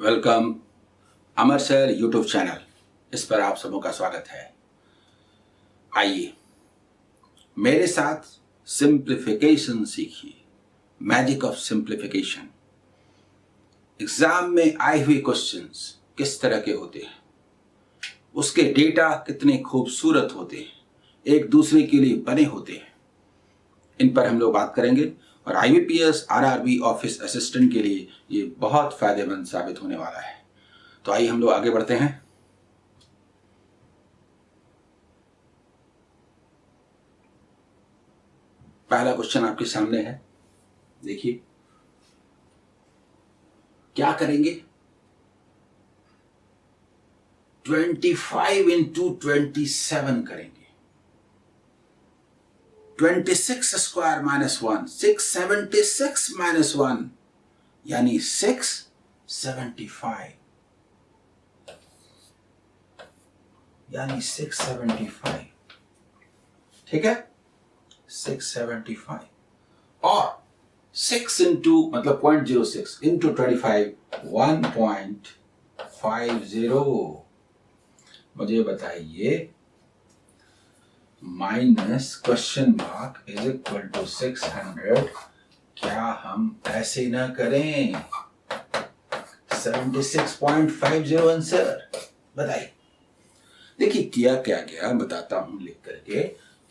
Welcome अमर sir YouTube channel, इस पर आप सबों का स्वागत है। आइए मेरे साथ सिंप्लीफिकेशन सीखिए, मैजिक ऑफ सिंप्लीफिकेशन। एग्जाम में आए हुए क्वेश्चंस किस तरह के होते हैं, उसके डेटा कितने खूबसूरत होते हैं, एक दूसरे के लिए बने होते हैं, इन पर हम लोग बात करेंगे। और IBPS RRB ऑफिस असिस्टेंट के लिए ये बहुत फायदेमंद साबित होने वाला है। तो आइए हम लोग आगे बढ़ते हैं। पहला क्वेश्चन आपके सामने है, देखिए क्या करेंगे। 25 इंटू 27 करेंगे। 26 स्क्वायर माइनस 1, 676 माइनस 1 यानी 675, यानी 675। ठीक है, 675 और 6 इंटू मतलब 0.06 इंटू 25 1.50। मुझे बताइए minus question mark is equal to 600। क्या हम ऐसे ना करें? 76.50 आंसर। बताइए। देखिए किया क्या गया, बताता हूं लिख करके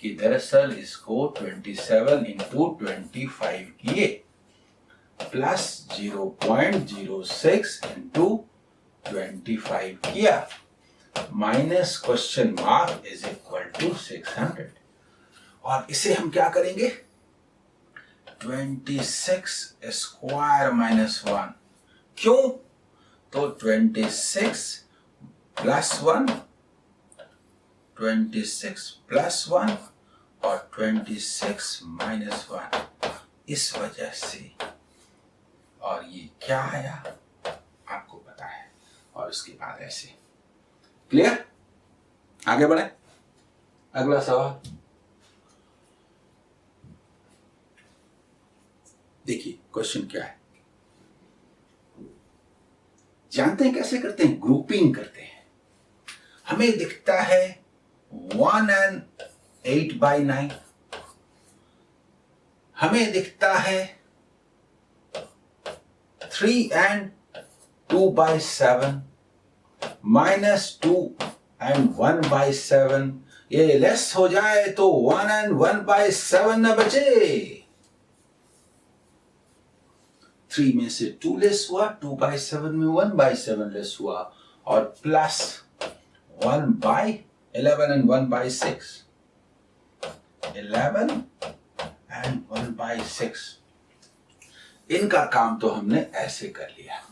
कि दरअसल इसको 27 इंटू 25 किए प्लस 0.06 इंटू 25 किया minus question mark is equal to 600। और इसे हम क्या करेंगे? 26 स्क्वायर माइनस 1। क्यों? तो 26 प्लस 1, 26 प्लस 1 और 26 माइनस 1, इस वजह से। और ये क्या आया आपको पता है। और उसके बाद ऐसे। क्लियर? आगे बढ़े। अगला सवाल देखिए, क्वेश्चन क्या है जानते हैं कैसे करते हैं? ग्रुपिंग करते हैं। हमें दिखता है 1 and 8/9, हमें दिखता है 3 and 2/7, -2 and 1/7। ये लेस हो जाए तो 1 and 1/7 न बचे। 3 में से 2 लेस हुआ, 2/7 में 1/7 लेस हुआ और प्लस 1/11 and 1/6, 11 and 1/6। इनका काम तो हमने ऐसे कर लिया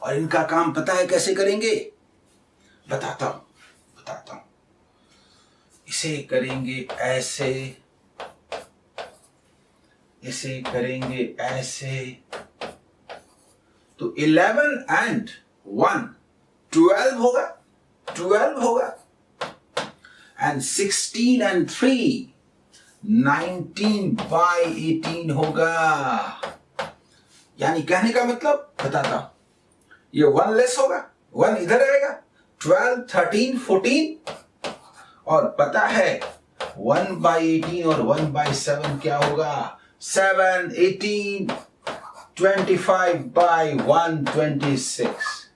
और इनका काम पता है कैसे करेंगे? बताता हूं। इसे करेंगे ऐसे, इसे करेंगे ऐसे। तो 11 and 1 12 होगा, 12 होगा। and 16 and 3 19/18 होगा। यानी कहने का मतलब बताता हूं, ये 1 लेस होगा, 1 इधर आएगा, 12 13 14 और पता है 1/18 और 1/7 क्या होगा? 7 18 25/126।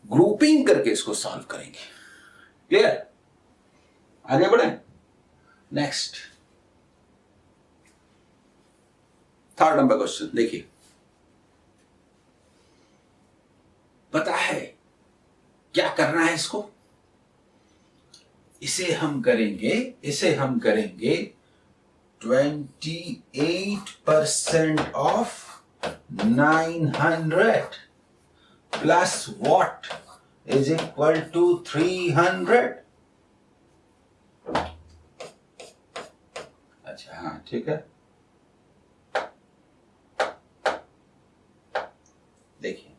ग्रुपिंग करके इसको सॉल्व करेंगे। क्लियर? आगे बढ़े। नेक्स्ट थर्ड नंबर क्वेश्चन देखिए। पता है क्या करना है इसको? इसे हम करेंगे 28% of 900 plus what is equal to 300। अच्छा हाँ ठीक है। देखिए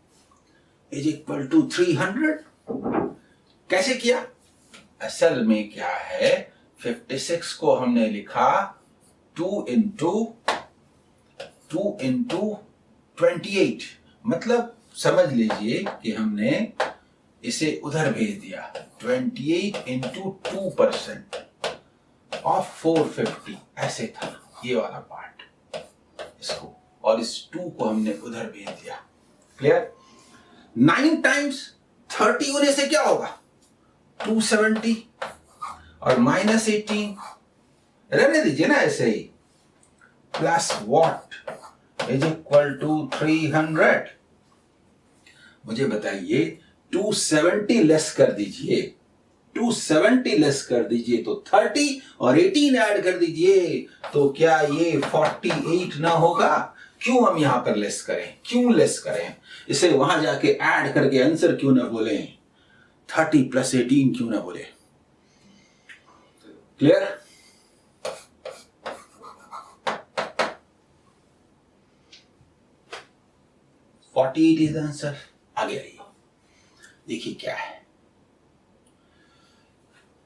इज इक्वल टू 300 कैसे किया? असल में क्या है, 56 को हमने लिखा 2 इंटू 28, मतलब समझ लीजिए कि हमने इसे उधर भेज दिया। 28 इंटू 2% ऑफ 450 ऐसे था ये वाला पार्ट, इसको, और इस 2 को हमने उधर भेज दिया। क्लियर? 9 टाइम्स 30 होने से क्या होगा? 270 और माइनस 18 रहने दीजिए ना ऐसे ही, plus what is equal to 300। मुझे बताइए 270 लेस कर दीजिए, 270 लेस कर दीजिए तो 30 और 18 ऐड कर दीजिए तो क्या ये 48 ना होगा? क्यों हम यहां पर लेस करें? क्यों लेस करें? इसे वहां जाके ऐड करके आंसर क्यों ना बोले? 30 प्लस 18 क्यों ना बोले? क्लियर? $48 is answer. आगे आइए, देखिए क्या है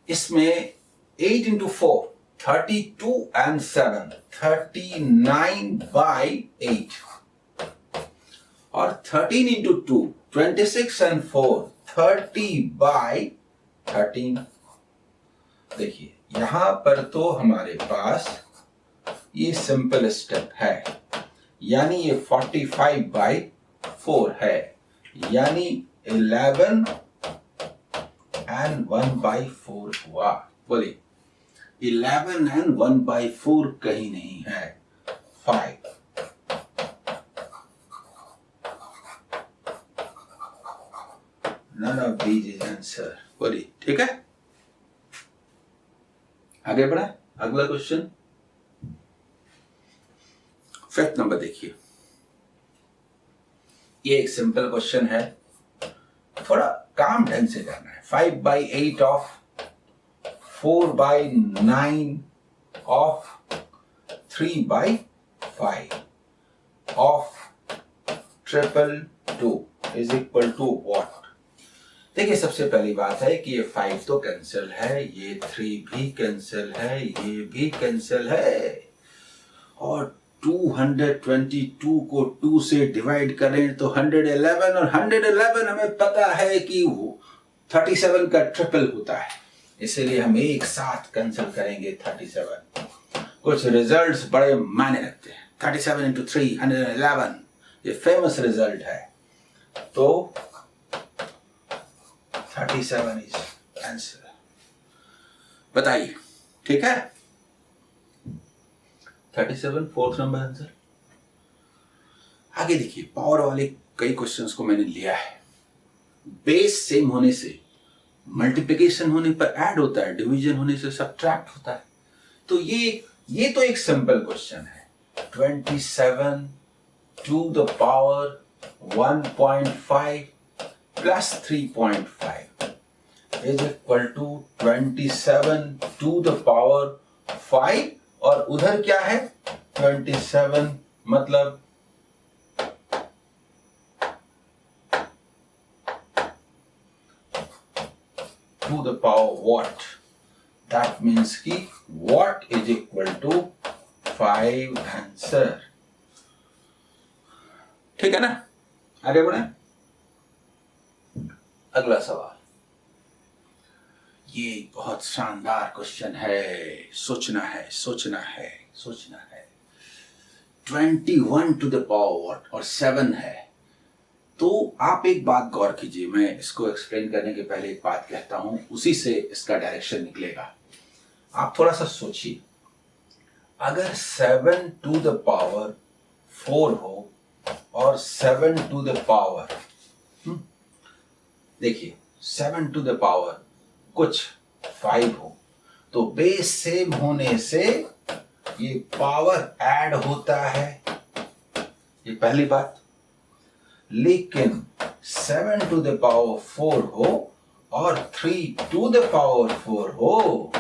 इसमें। 8 इंटू 4 32 एंड 7 39/8 और 13 इंटू 2 26 एंड 4 30/13। देखिए यहां पर तो हमारे पास ये सिंपल स्टेप है, यानी ये 45/4 है, यानी 11 एंड 1/4 हुआ। बोलिए 11 एंड 1/4 कहीं नहीं है, 5। None of these is answer। बोलिए ठीक है, आगे बढ़ा। अगला क्वेश्चन 5th नंबर देखिए। ये एक सिंपल क्वेश्चन है, थोड़ा काम ढंग से करना है। 5/8 of 4/9 of 3/5 of 222 is equal to what? देखिए सबसे पहली बात है कि ये 5 तो कैंसिल है, ये 3 भी कैंसिल है, ये भी कैंसिल है, और 222 को 2 से डिवाइड करें तो 111, और 111 हमें पता है कि 37 का ट्रिपल होता है, इसलिए हम एक साथ कैंसिल करेंगे 37। कुछ रिजल्ट्स बड़े मायने रखते हैं। 37 इंटू 3 111, ये फेमस रिजल्ट है। तो 37 इज आंसर। बताइए ठीक है, 37 4th नंबर आंसर। आगे देखिए, पावर वाले कई क्वेश्चंस को मैंने लिया है। बेस सेम होने से मल्टीप्लिकेशन होने पर ऐड होता है, डिवीजन होने से सब्ट्रैक्ट होता है। तो ये तो एक सिंपल क्वेश्चन है। 27 to the power 1.5 plus 3.5 is equal to 27 to the power 5, और उधर क्या है 27, मतलब to the power what? That means कि what is equal to 5 answer. ठीक है ना, आगे बढ़े। अगला सवाल, ये बहुत शानदार क्वेश्चन है, सोचना है सोचना है सोचना है। 21 टू द पावर व्हाट और 7 है। तो आप एक बात गौर कीजिए, मैं इसको एक्सप्लेन करने के पहले एक बात कहता हूं, उसी से इसका डायरेक्शन निकलेगा। आप थोड़ा सा सोचिए, अगर 7 टू द पावर 4 हो और 7 टू द पावर, देखिए 7 टू द पावर कुछ 5 हो, तो बेस सेम होने से ये पावर ऐड होता है, ये पहली बात। लेकिन 7 टू द पावर 4 हो और 3 टू द पावर 4 हो,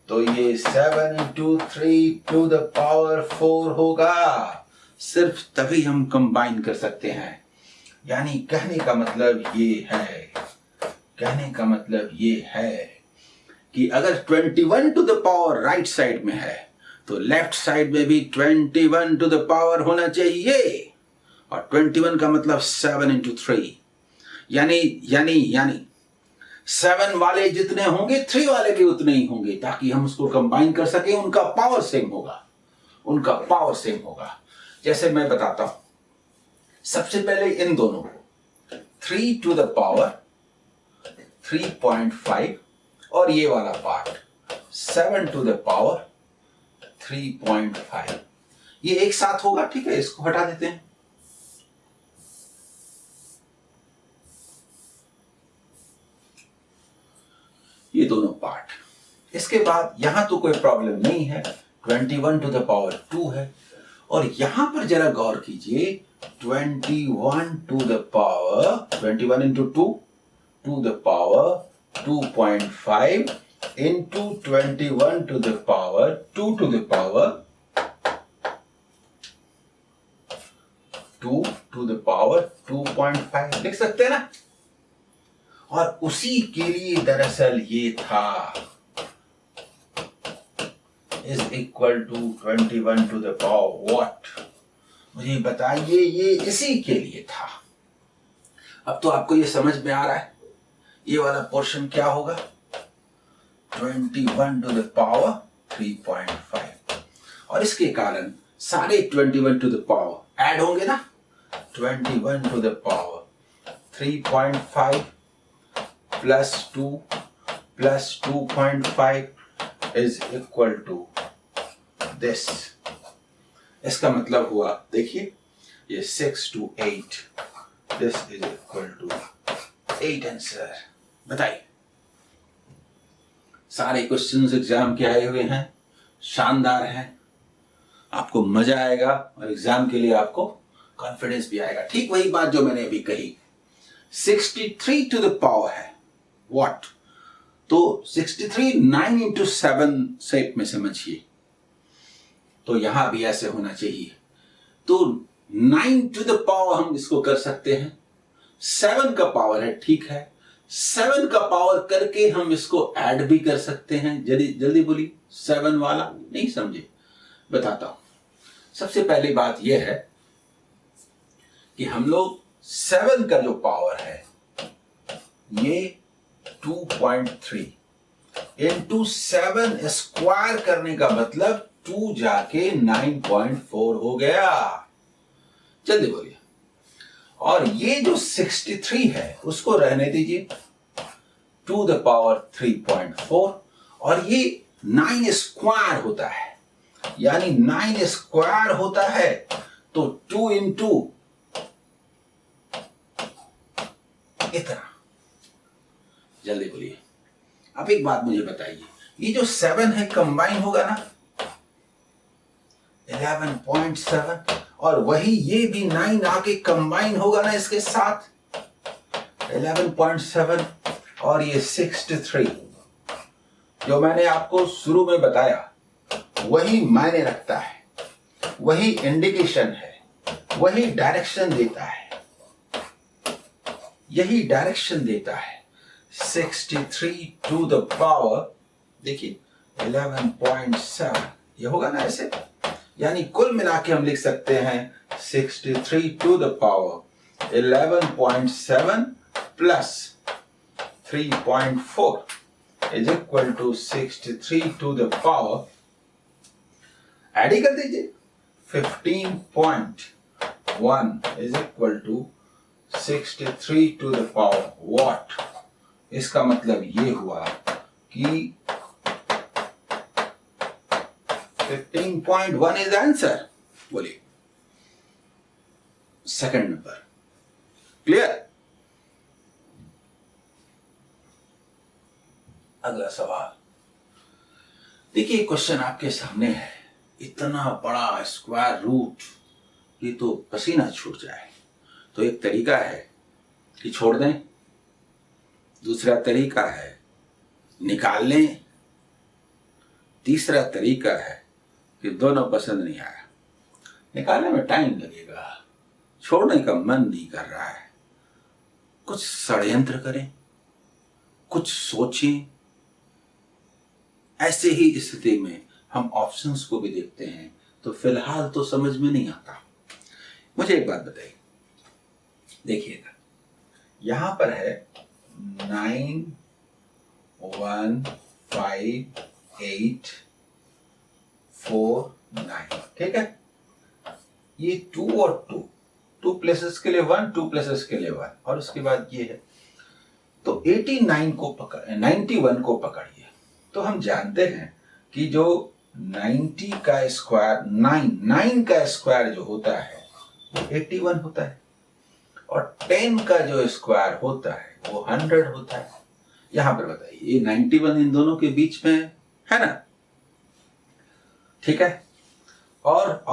तो ये 7 इंटू 3 टू द पावर 4 होगा। सिर्फ तभी हम कंबाइन कर सकते हैं। यानी कहने का मतलब ये है कि अगर 21 to the power right side में है तो लेफ्ट साइड में भी 21 टू द पावर होना चाहिए, और 21 का मतलब 7 into 3, यानी 7 वाले जितने होंगे 3 वाले भी उतने ही होंगे, ताकि हम उसको कंबाइन कर सके। उनका पावर सेम होगा। जैसे मैं बताता हूं, सबसे पहले इन दोनों को 3 to the power 3.5 और ये वाला पार्ट 7 to the power 3.5, ये एक साथ होगा। ठीक है, इसको हटा देते हैं। ये दोनों पार्ट। इसके बाद यहां तो कोई प्रॉब्लम नहीं है, 21 to the power 2 है। और यहां पर जरा गौर कीजिए, 21 to the power 21 into 2 to the power 2.5 into 21 to the power 2 to the power 2 to the power 2.5 लिख सकते हैं ना। और उसी के लिए दरअसल ये था is equal to 21 to the power what? मुझे बताइए, ये इसी के लिए था। अब तो आपको ये समझ में आ रहा है ये वाला पोर्शन क्या होगा, 21 to the power 3.5, और इसके कारण सारे 21 to the power ऐड होंगे ना। 21 to the power 3.5 plus 2 plus 2.5 is equal to this। इसका मतलब हुआ, देखिए ये 6 to 8, this is equal to 8 answer. बताइए, सारे क्वेश्चंस एग्जाम के आए हुए हैं, शानदार हैं, आपको मजा आएगा और एग्जाम के लिए आपको कॉन्फिडेंस भी आएगा। ठीक वही बात जो मैंने अभी कही, 63 to the power है व्हाट, तो 63 9 into 7 सेट में समझिए, तो यहां भी ऐसे होना चाहिए। तो 9 to the power हम इसको कर सकते हैं, 7 का पावर है, ठीक है, 7 का पावर करके हम इसको ऐड भी कर सकते हैं। जल्दी बोली, 7 वाला नहीं समझे, बताता हूं। सबसे पहली बात यह है कि हम लोग 7 का जो पावर है ये 2.3 into 7 स्क्वायर करने का मतलब 2 जाके 9.4 हो गया। जल्दी बोलिए। और ये जो 63 है उसको रहने दीजिए, 2 the power 3.4, और ये 9 स्क्वायर होता है, यानी 9 स्क्वायर होता है तो 2 into इतना। जल्दी बोलिए। अब एक बात मुझे बताइए, ये जो 7 है कंबाइन होगा ना 11.7, और वही ये भी 9 आके कंबाइन होगा ना इसके साथ 11.7, और ये 63 जो मैंने आपको शुरू में बताया वही मायने रखता है, वही इंडिकेशन है, वही डायरेक्शन देता है, यही डायरेक्शन देता है। 63 to the power, देखिए 11.7 ये होगा ना ऐसे, यानी कुल मिला के हम लिख सकते हैं 63 to the power 11.7 plus 3.4 is equal to 63 to the power, add ही कर दीजिए, 15.1 is equal to 63 to the power what? इसका मतलब ये हुआ कि 15.1 is the answer। बोलिए, सेकंड नंबर क्लियर। अगला सवाल देखिए, क्वेश्चन आपके सामने है, इतना बड़ा स्क्वायर रूट, ये तो पसीना छूट जाए। तो एक तरीका है कि छोड़ दें, दूसरा तरीका है निकाल लें, तीसरा तरीका है कि दोनों पसंद नहीं आया, निकालने में टाइम लगेगा, छोड़ने का मन नहीं कर रहा है, कुछ षड्यंत्र करें, कुछ सोचें। ऐसे ही स्थिति में हम ऑप्शंस को भी देखते हैं, तो फिलहाल तो समझ में नहीं आता। मुझे एक बात बताइए, देखिएगा, यहां पर है 9 1 5 8 4 9, ठीक है। ये 2 और 2 प्लेसेस के लिए 1, 2 प्लेसेस के लिए 1, और उसके बाद ये है। तो 91 को पकड़िए। तो हम जानते हैं कि जो 90 का स्क्वायर 9 का स्क्वायर जो होता है वो 81 होता है, और 10 का जो स्क्वायर होता है वो 100 होता है। यहां पर बताइए, ये 91 इन दोनों के बीच में है ना, ठीक है। और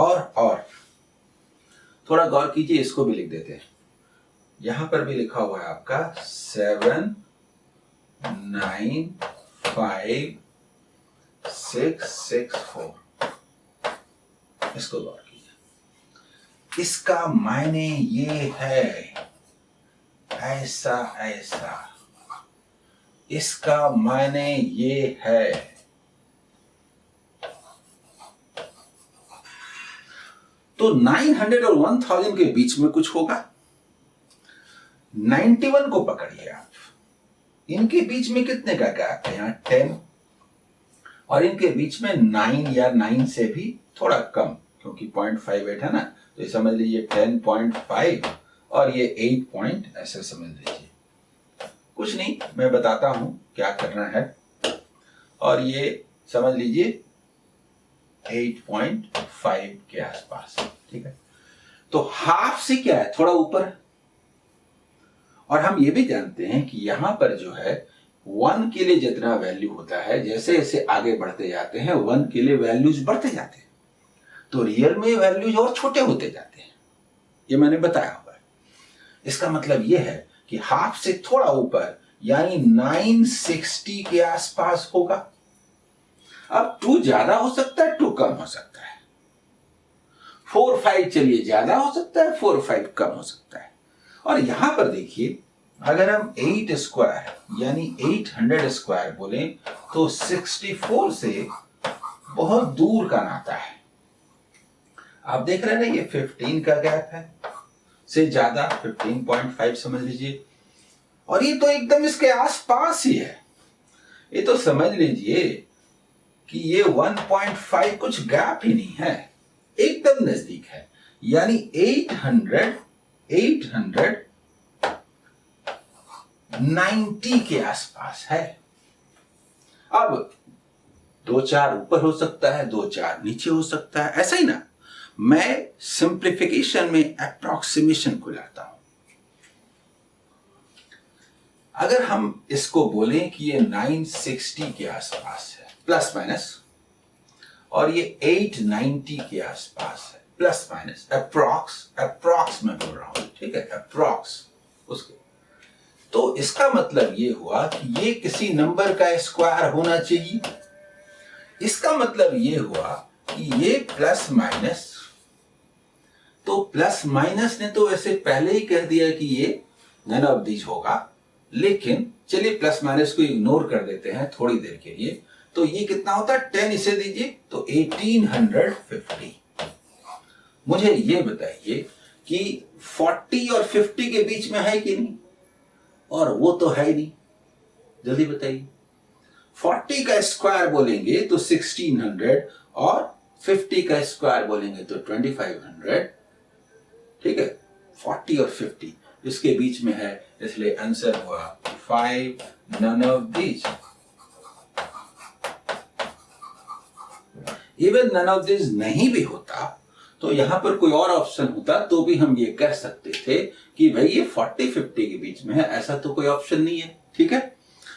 थोड़ा गौर कीजिए, इसको भी लिख देते हैं। यहां पर भी लिखा हुआ है आपका 7 9 5 6 6 4। इसको गौर कीजिए, इसका मायने ये है ऐसा ऐसा, इसका मायने ये है। तो 900 और 1000 के बीच में कुछ होगा। 91 को पकड़िए आप, इनके बीच में कितने का गैप है, यहां 10, और इनके बीच में 9 या 9 से भी थोड़ा कम, क्योंकि 0.58 है ना, तो ये समझ लीजिए 10.5, और ये 8 पॉइंट, ऐसे समझ लीजिए। कुछ नहीं, मैं बताता हूं क्या करना है, और ये समझ लीजिए 8.5 के आसपास, ठीक है। तो हाफ से क्या है, थोड़ा ऊपर। और हम ये भी जानते हैं कि यहां पर जो है 1 के लिए जितना वैल्यू होता है, जैसे जैसे आगे बढ़ते जाते हैं 1 के लिए वैल्यूज बढ़ते जाते हैं, तो रियल में वैल्यूज और छोटे होते जाते हैं। ये मैंने बताया हुआ है। इसका मतलब ये है कि हाफ से थोड़ा ऊपर, यानी 960 के आसपास होगा। अब 2 ज्यादा हो सकता है, 2 कम हो सकता है, 4 5 चलिए ज्यादा हो सकता है, 4 5 कम हो सकता है। और यहां पर देखिए, अगर हम 8 स्क्वायर यानी 800 स्क्वायर बोले तो 64 से बहुत दूर का नाता है। आप देख रहे हैं ना, ये 15 का गैप है से ज्यादा, 15.5 समझ लीजिए, और ये तो एकदम इसके आसपास ही है। ये तो समझ लीजिए कि ये 1.5 कुछ गैप ही नहीं है, एकदम नजदीक है। यानी 890 के आसपास है। अब 2-4 ऊपर हो सकता है, 2-4 नीचे हो सकता है, ऐसा ही ना। मैं सिंप्लीफिकेशन में अप्रोक्सीमेशन को लाता हूं। अगर हम इसको बोलें कि ये 960 के आसपास है प्लस माइनस, और ये 890 के आसपास है प्लस माइनस, अप्रॉक्स में बोल रहा हूं, ठीक है, अप्रॉक्स उसके। तो इसका मतलब ये हुआ कि ये किसी नंबर का स्क्वायर होना चाहिए। इसका मतलब ये हुआ कि ये प्लस माइनस, तो प्लस माइनस ने तो वैसे पहले ही कह दिया कि ये नन ऑफ दीज होगा, लेकिन चलिए प्लस माइनस को इग्नोर कर देते हैं थोड़ी देर के लिए। तो ये कितना होता है, 10 इसे दीजिए तो 1850। मुझे ये बताइए कि 40 और 50 के बीच में है कि नहीं, और वो तो है ही नहीं। जल्दी बताइए, 40 का स्क्वायर बोलेंगे तो 1600, और 50 का स्क्वायर बोलेंगे तो 2500, ठीक है। 40 और 50 इसके बीच में है, इसलिए आंसर हुआ 5, none of these. Even none of this नहीं भी होता तो यहां पर कोई और ऑप्शन होता तो भी हम ये कह सकते थे कि भाई ये 40-50 के बीच में है, ऐसा तो कोई ऑप्शन नहीं है, ठीक है।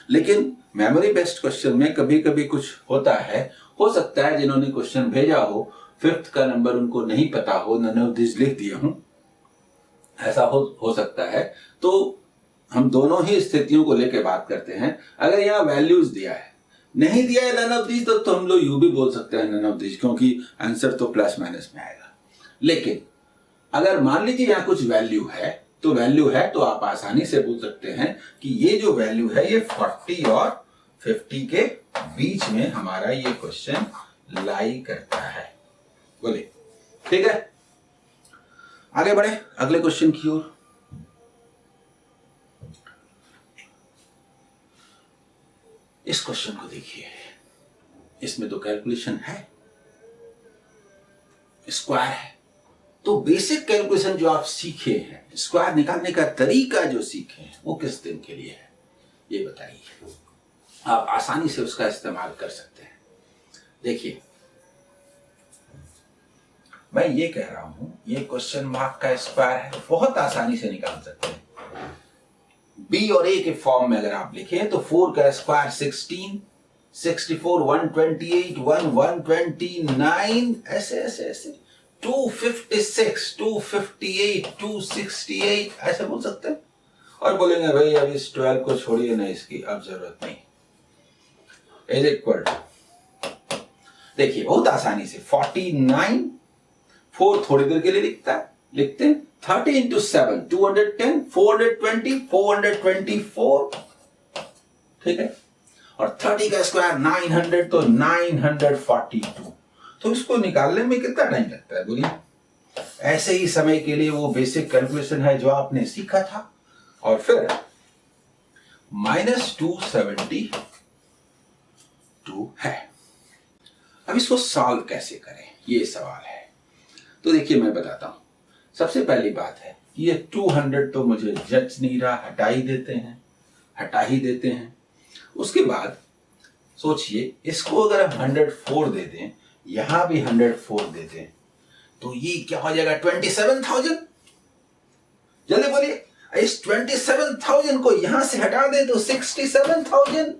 लेकिन मेमोरी बेस्ड क्वेश्चन में कभी कभी कुछ होता है, हो सकता है जिन्होंने क्वेश्चन भेजा हो 5th का नंबर उनको नहीं पता हो, नन ऑफ दिस लिख दिया हूं, ऐसा हो सकता है। तो हम दोनों ही स्थितियों को लेकर बात करते हैं। अगर यहाँ वैल्यूज दिया है, नहीं दिया है नन ऑफ दीज, तो हम लोग यू भी बोल सकते हैं नन ऑफ दीज, क्योंकि आंसर तो प्लस माइनस में आएगा। लेकिन अगर मान लीजिए यहाँ कुछ वैल्यू है, तो वैल्यू है तो आप आसानी से बोल सकते हैं कि ये जो वैल्यू है ये 40 और 50 के बीच में हमारा ये क्वेश्चन लाई करता है। बोले ठीक है, आगे बढ़े अगले क्वेश्चन की ओर। इस क्वेश्चन को देखिए, इसमें तो कैलकुलेशन है, स्क्वायर है। तो बेसिक कैलकुलेशन जो आप सीखे हैं, स्क्वायर निकालने का तरीका जो सीखे हैं, वो किस दिन के लिए है ये बताइए। आप आसानी से उसका इस्तेमाल कर सकते हैं। देखिए, मैं ये कह रहा हूं, ये क्वेश्चन मार्क का स्क्वायर है, बहुत आसानी से निकाल सकते हैं। बी और ए के फॉर्म में अगर आप लिखें तो 4 का स्क्वायर 16, 64, 128, 129, ऐसे ऐसे ऐसे 256, 258, 268 ऐसे बोल सकते हैं। और बोलेंगे भाई अब इस 12 को छोड़िए ना, इसकी अब जरूरत नहीं। इज इक्वल टू, देखिए बहुत आसानी से 49, 4 थोड़ी देर के लिए लिखते हैं 30 इंटू 7, 210, 420, 424, ठीक है। और 30 का स्क्वायर 900, तो 942। तो इसको निकालने में कितना टाइम लगता है बोलिए। ऐसे ही समय के लिए वो बेसिक कैलकुलेशन है जो आपने सीखा था। और फिर -272 है। अब इसको सॉल्व कैसे करें, ये सवाल है। तो देखिए मैं बताता हूं। सबसे पहली बात है कि ये 200 तो मुझे जच नहीं रहा, हटा ही देते हैं। उसके बाद सोचिए, इसको अगर हम 104 दे दें, यहां भी 104 दे दें, तो ये क्या हो जाएगा 27,000। जल्दी बोलिए, इस 27,000 को यहां से हटा दें तो 67,000।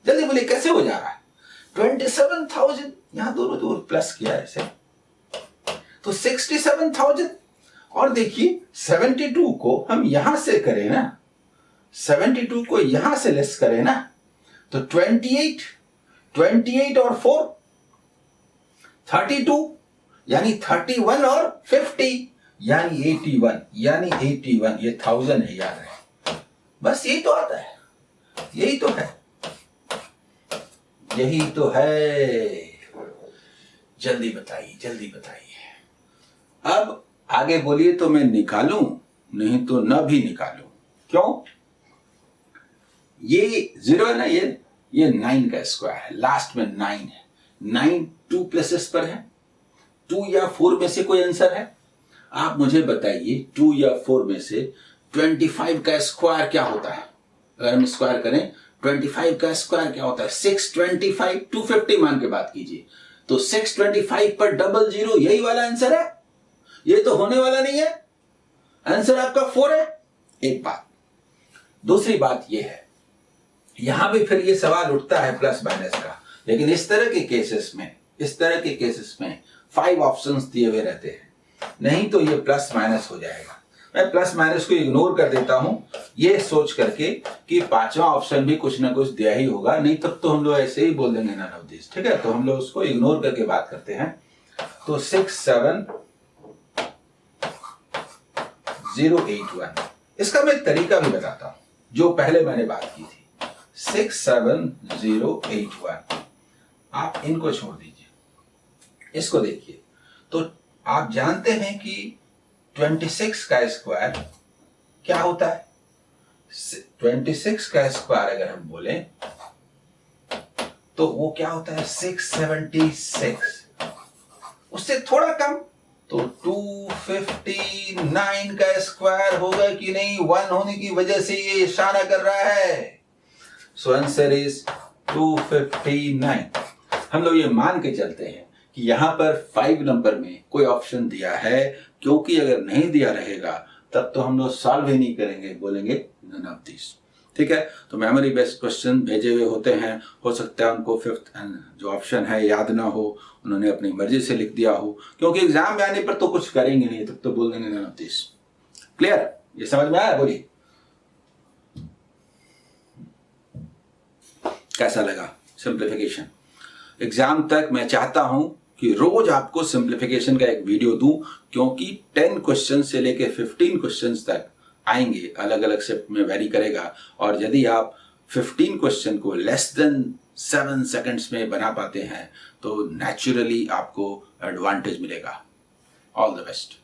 जल्दी बोलिए कैसे हो जा रहा है 27,000, यहां दोनों प्लस किया है ऐसे, तो 67,000। और देखिए 72 को हम यहां से करें ना, 72 को यहां से लेस करें ना, तो 28 और 4 32, यानी 31 और 50 यानी 81, ये 1000 है, याद है। बस यही तो आता है, यही तो है। जल्दी बताइए। अब आगे बोलिए तो मैं निकालूं, नहीं तो न भी निकालूं। क्यों? ये 0 है ना, ये 9 का स्क्वायर है, लास्ट में 9 है। 9 2 प्लेसेस पर है। 2 या 4 में से कोई आंसर है? आप मुझे बताइए 2 या 4 में से 25 का स्क्वायर क्या होता है? अगर हम स्क्वायर करें 25 का स्क्वायर क्या होता है? 625, 250 मान के बात कीजिए, तो 625 पर 00, यही वाला आंसर है। ये तो होने वाला नहीं है, आंसर आपका 4 है। एक बात। दूसरी बात यह है, यहां भी फिर ये सवाल उठता है प्लस माइनस का, लेकिन इस तरह के केसेस में 5 ऑप्शंस दिए हुए रहते हैं, नहीं तो ये प्लस माइनस हो जाएगा। मैं प्लस माइनस को इग्नोर कर देता हूं, ये सोच करके कि 5वां ऑप्शन भी कुछ ना कुछ दिया ही होगा, नहीं तब तो हम लोग ऐसे ही बोल देंगे नन ऑफ दिस, ठीक है। तो हम लोग उसको इग्नोर करके बात करते हैं। तो 67081, इसका मैं तरीका भी बताता हूं जो पहले मैंने बात की थी। 67081, आप इनको छोड़ दीजिए, इसको देखिए। तो आप जानते हैं कि 26 का स्क्वायर क्या होता है? 26 का स्क्वायर अगर हम बोलें तो वो क्या होता है? 676, उससे थोड़ा कम, तो 259 का स्क्वायर होगा कि नहीं? 1 होने की वजह से ये इशारा कर रहा है। So answer is 259। हम लोग ये मान के चलते हैं कि यहां पर 5 नंबर में कोई ऑप्शन दिया है, क्योंकि अगर नहीं दिया रहेगा तब तो हम लोग सॉल्व ही नहीं करेंगे, बोलेंगे नन ऑफ दिस, ठीक है। तो मेमोरी बेस्ड क्वेश्चन भेजे हुए होते हैं, हो सकता है उनको 5th जो ऑप्शन है याद ना हो, उन्होंने अपनी मर्जी से लिख दिया हो, क्योंकि एग्जाम में आने पर तो कुछ करेंगे नहीं, तब तो बोल देंगे नन ऑफ दिस। क्लियर? ये समझ में आया? बोलिए कैसा लगा सिंप्लीफिकेशन। एग्जाम तक मैं चाहता हूं कि रोज आपको सिंप्लीफिकेशन का एक वीडियो दूं, क्योंकि 10 क्वेश्चन से लेके 15 क्वेश्चंस तक आएंगे, अलग अलग शिफ्ट में वेरी करेगा। और यदि आप 15 क्वेश्चन को लेस देन 7 सेकंड्स में बना पाते हैं तो नेचुरली आपको एडवांटेज मिलेगा। All the best.